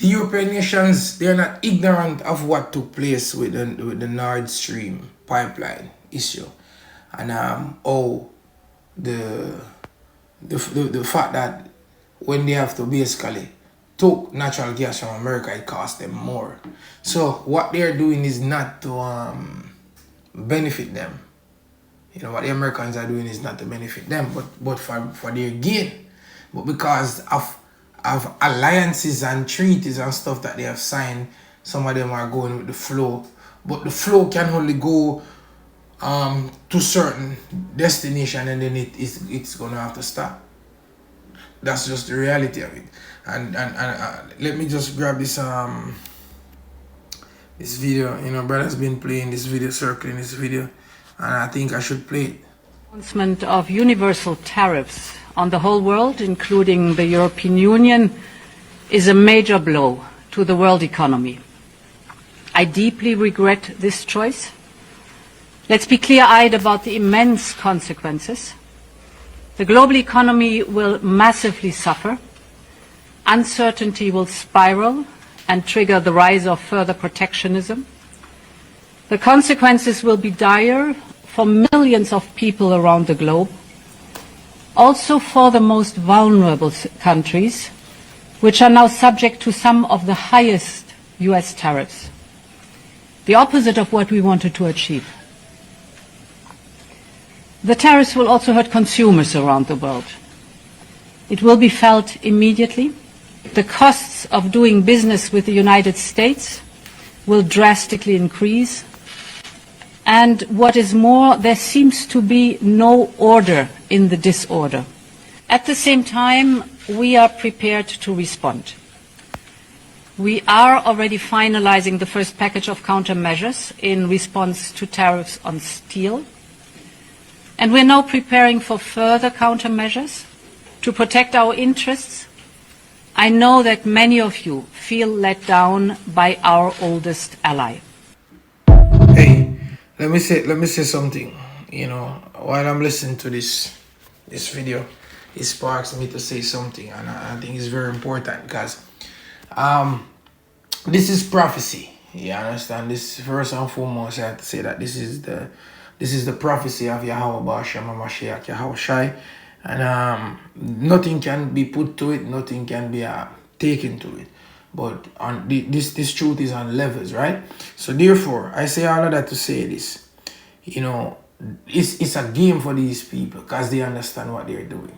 the European nations, they're not ignorant of what took place with the Nord Stream pipeline issue, and the, the fact that when they have to basically took natural gas from America, it cost them more. So what they're doing is not to benefit them. You know, what the Americans are doing is not to benefit them, but for their gain. But because of alliances and treaties and stuff that they have signed, some of them are going with the flow. But the flow can only go to certain destination, and then it's gonna have to stop. That's just the reality of it. And let me just grab this this video. You know, brother's been playing this video, circling this video, and I think I should play it. Announcement of universal tariffs on the whole world, including the European Union, is a major blow to the world economy. I deeply regret this choice. Let's be clear-eyed about the immense consequences. The global economy will massively suffer. Uncertainty will spiral and trigger the rise of further protectionism. The consequences will be dire for millions of people around the globe, also for the most vulnerable countries, which are now subject to some of the highest US tariffs. The opposite of what we wanted to achieve. The tariffs will also hurt consumers around the world. It will be felt immediately. The costs of doing business with the United States will drastically increase. And what is more, there seems to be no order in the disorder. At the same time, we are prepared to respond. We are already finalizing the first package of countermeasures in response to tariffs on steel. And we're now preparing for further countermeasures to protect our interests. I know that many of you feel let down by our oldest ally. Hey, let me say something. You know, while I'm listening to this video, it sparks me to say something, and I think it's very important because this is prophecy. You understand? This first and foremost, I have to say that this is the prophecy of Yahweh Ba'ashem HaMashiach Yahweh Shai, and nothing can be put to it, nothing can be taken to it. But on this truth is on levels, right? So therefore, I say all of that to say this. You know, it's a game for these people because they understand what they're doing.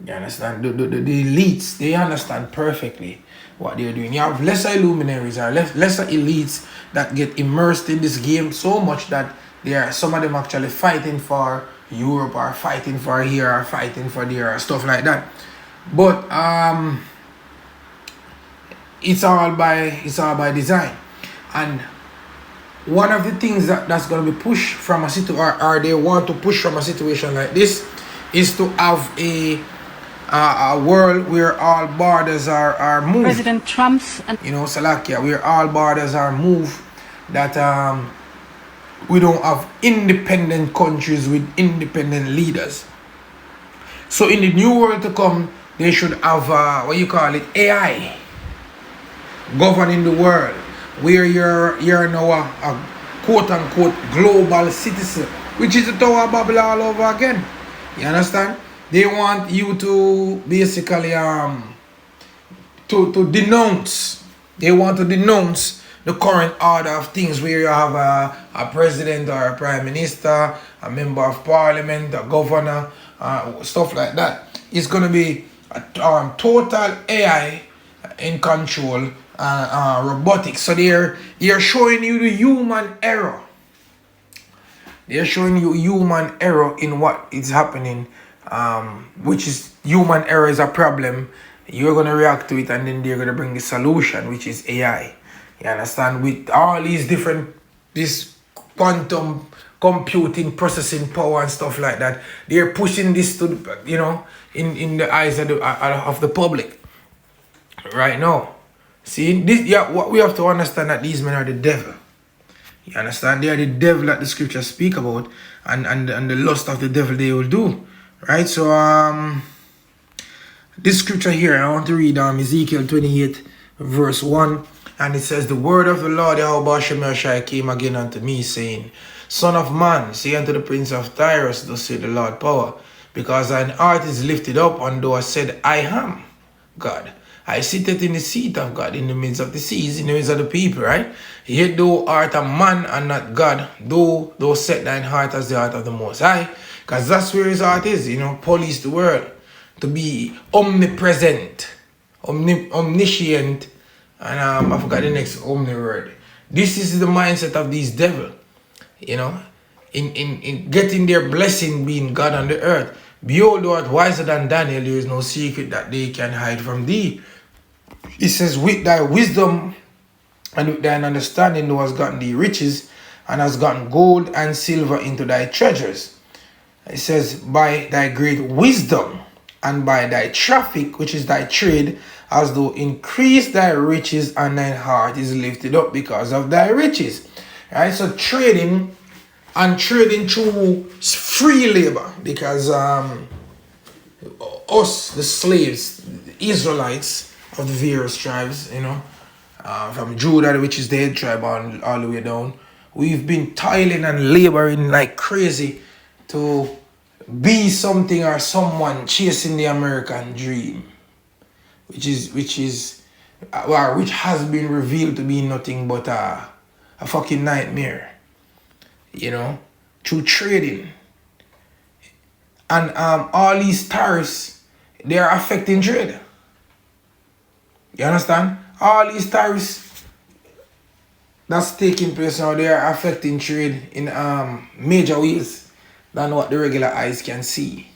You understand? The elites, they understand perfectly what they're doing. You have lesser luminaries or lesser elites that get immersed in this game so much that some of them actually fighting for Europe or fighting for here or fighting for there or stuff like that. But it's all by design. And one of the things that's going to be pushed from a situation, or they want to push from a situation like this, is to have a world where all borders are moved. President Trump's, you know, Salakia, where all borders are moved, that we don't have independent countries with independent leaders. So in the new world to come, they should have AI governing the world, where you're now a quote-unquote global citizen, which is the Tower of Babel all over again. You understand? They want you to basically to denounce. They want to denounce the current order of things, where you have a president or a prime minister, a member of parliament, a governor, stuff like that. It's going to be a total AI in control, robotics. So they're showing you the human error. They're showing you human error in what is happening, which is human error is a problem. You're going to react to it, and then they're going to bring the solution, which is AI. You understand? With all these different, this quantum computing, processing power and stuff like that, they're pushing this to, you know, in the eyes of the public right now. See, this, yeah, what we have to understand, that these men are the devil. You understand? They are the devil that the scriptures speak about, and the lust of the devil they will do. Right? So this scripture here, I want to read Ezekiel 28, verse 1. And it says, the word of the Lord Yahweh Shemashai came again unto me, saying, Son of man, say unto the prince of Tyrus, thus saith the Lord power, because thine heart is lifted up, and thou hast said, I am God. I sitteth in the seat of God, in the midst of the seas, in the midst of the people, right? Yet thou art a man and not God, though thou set thine heart as the heart of the Most High. Because that's where his heart is, police the world. To be omnipresent, omniscient, and I forgot the next omni word. This is the mindset of these devil, in getting their blessing being God on the earth. Behold, thou art wiser than Daniel, there is no secret that they can hide from thee. It says, with thy wisdom and with thine understanding thou hast gotten thee riches, and hast gotten gold and silver into thy treasures. It says, by thy great wisdom and by thy traffic, which is thy trade, as thou increase thy riches, and thine heart is lifted up because of thy riches. Right? So trading through free labor, because us, the slaves, the Israelites of the various tribes, from Judah, which is the head tribe, all the way down, we've been toiling and laboring like crazy to be something or someone, chasing the American dream, which has been revealed to be nothing but a fucking nightmare, through trading. And all these tariffs, they are affecting trade. You understand? All these tariffs that's taking place now, they are affecting trade in major ways than what the regular eyes can see.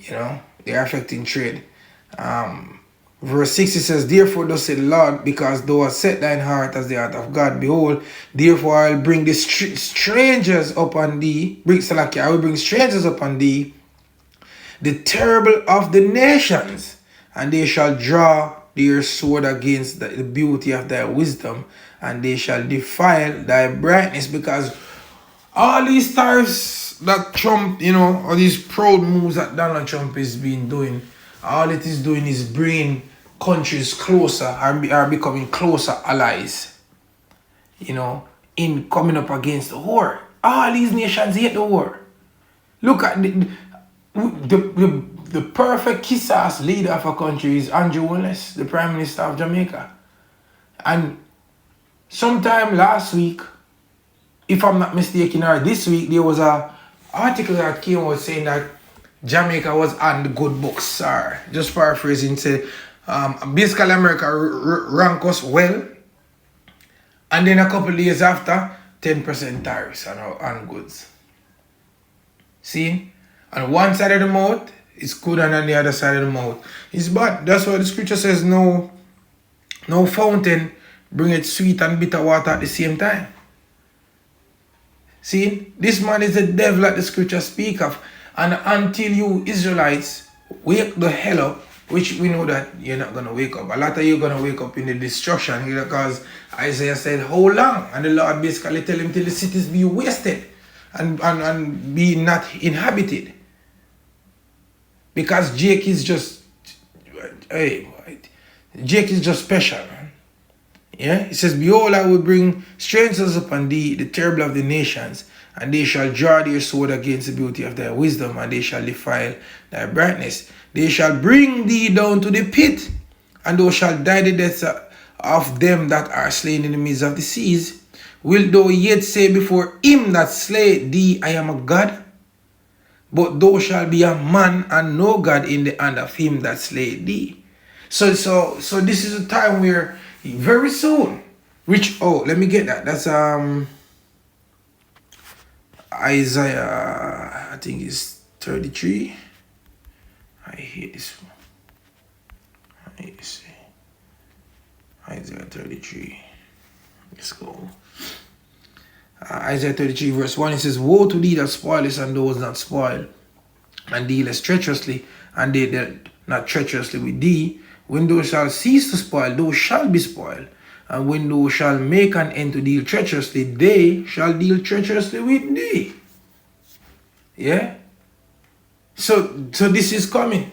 They are affecting trade. Verse 6, it says, therefore thus said the Lord, because thou hast set thine heart as the heart of God, behold, therefore I will bring the strangers upon thee, I will bring strangers upon thee, the terrible of the nations, and they shall draw their sword against the beauty of thy wisdom, and they shall defile thy brightness. Because all these tariffs that Trump, all these proud moves that Donald Trump is been doing, all it is doing is bringing countries closer, are becoming closer allies, in coming up against the war. All these nations hate the war. Look at the perfect kiss-ass leader of a country is Andrew Wallace, the Prime Minister of Jamaica. And sometime last week, if I'm not mistaken, or this week, there was a article that came out saying that Jamaica was on the good books, or just paraphrasing, say, basically America rank us well, and then a couple of days after, 10% tariffs on goods. See? On one side of the mouth, it's good, and on the other side of the mouth, it's bad. That's why the scripture says, no fountain bringeth sweet and bitter water at the same time. See, this man is the devil that the scripture speak of. And until you Israelites wake the hell up, which we know that you're not going to wake up. A lot of you are going to wake up in the destruction, because Isaiah said, how long? And the Lord basically tell him till the cities be wasted and be not inhabited. Because Jake is just special, man. Yeah, it says, behold, I will bring strangers upon thee, the terrible of the nations, and they shall draw their sword against the beauty of thy wisdom, and they shall defile thy brightness. They shall bring thee down to the pit, and thou shalt die the death of them that are slain in the midst of the seas. Wilt thou yet say before him that slay thee, I am a God? But thou shalt be a man and no God in the hand of him that slay thee. So this is a time where very soon, let me get that. That's Isaiah, I think it's 33. I hate this one. Let me see. Isaiah 33. Let's go. Isaiah 33 verse 1, it says, woe to thee that spoilest and those not spoiled, and dealest treacherously, and they dealt not treacherously with thee. When thou shalt cease to spoil, thou shalt be spoiled. And when thou shalt make an end to deal treacherously, they shall deal treacherously with thee. Yeah? So this is coming.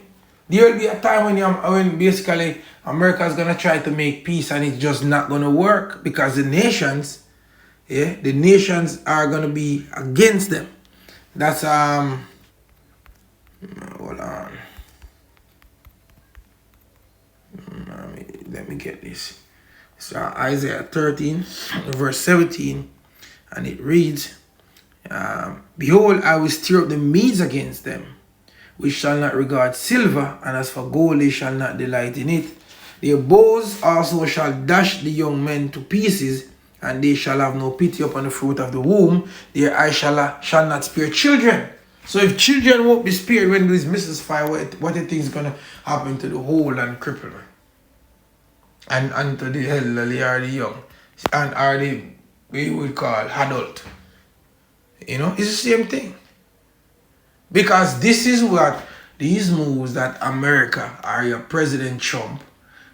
There will be a time when basically America is gonna try to make peace and it's just not gonna work because the nations, yeah, the nations are gonna be against them. That's hold on. Let me get this. So Isaiah 13, verse 17, and it reads, Behold, I will stir up the Medes against them, which shall not regard silver, and as for gold, they shall not delight in it. Their bows also shall dash the young men to pieces, and they shall have no pity upon the fruit of the womb. Their eyes shall not spare children. So if children won't be spared when these missiles fire, what do you think is going to happen to the whole and cripple them? And to the elderly or the young, and are the, we would call adult. You know, it's the same thing. Because this is what these moves that America or your President Trump,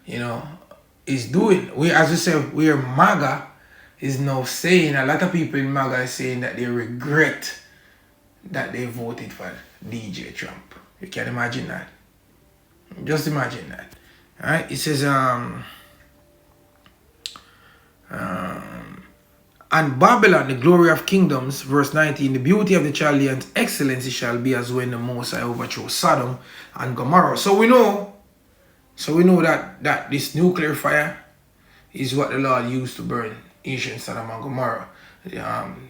you know, is doing. We, as we said, we are MAGA is now saying, a lot of people in MAGA are saying that they regret that they voted for DJ Trump. You can imagine that. Just imagine that. Alright, it says and Babylon, the glory of kingdoms, verse 19, the beauty of the Chaldeans' excellency shall be as when the Most High overthrew Sodom and Gomorrah. So we know that this nuclear fire is what the Lord used to burn ancient Sodom and Gomorrah.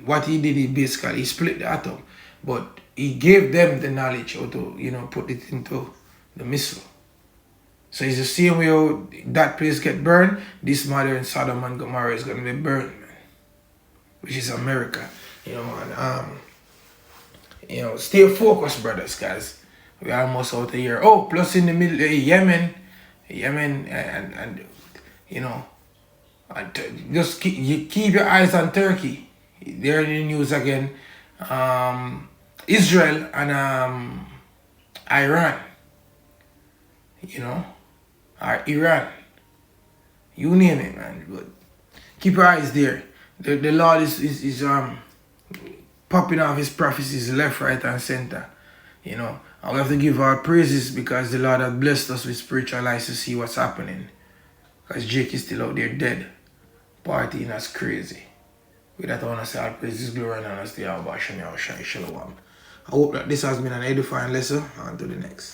What he did, he basically split the atom, but he gave them the knowledge how to, you know, put it into the missile. So it's the same way how that place get burned, this modern Sodom and Gomorrah is going to be burned, man. Which is America, you know, and you know, stay focused, brothers, guys. We're almost out of here. Oh, plus in the middle, Yemen, and you know, just keep your eyes on Turkey. They're in the news again. Israel and Iran, you know, or Iran. You name it, man. But keep your eyes there. The Lord is popping off his prophecies left, right, and center. You know, and we have to give our praises because the Lord has blessed us with spiritual eyes to see what's happening. Because Jake is still out there dead, partying as crazy. With that, I want to say all praises, glory, and honor to Yahweh Shalom. I hope that this has been an edifying lesson. On to the next.